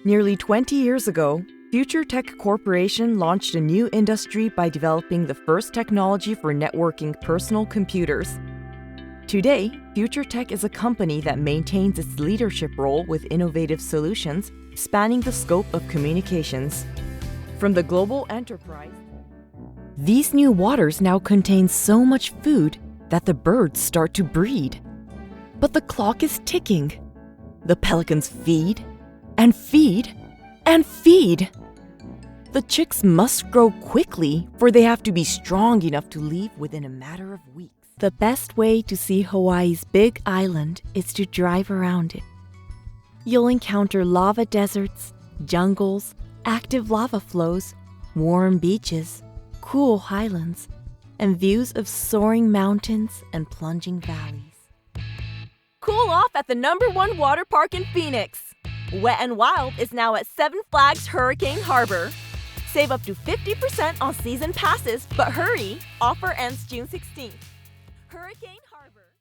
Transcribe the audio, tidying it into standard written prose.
Nearly 20 years ago, Future Tech Corporation launched a new industry by developing the first technology for networking personal computers. Today, Future Tech is a company that maintains its leadership role with innovative solutions spanning the scope of communications. From the global enterprise, these new waters now contain so much food that the birds start to breed. But the clock is ticking. The pelicans feed, and feed, and feed. The chicks must grow quickly, for they have to be strong enough to leave within a matter of weeks. The best way to see Hawaii's big island is to drive around it. You'll encounter lava deserts, jungles, active lava flows, warm beaches, cool highlands, and views of soaring mountains and plunging valleys. Cool off at the #1 water park in Phoenix. Wet n Wild is now at Seven Flags Hurricane Harbor. Save up to 50% on season passes, but hurry! Offer ends June 16th. Hurricane Harbor.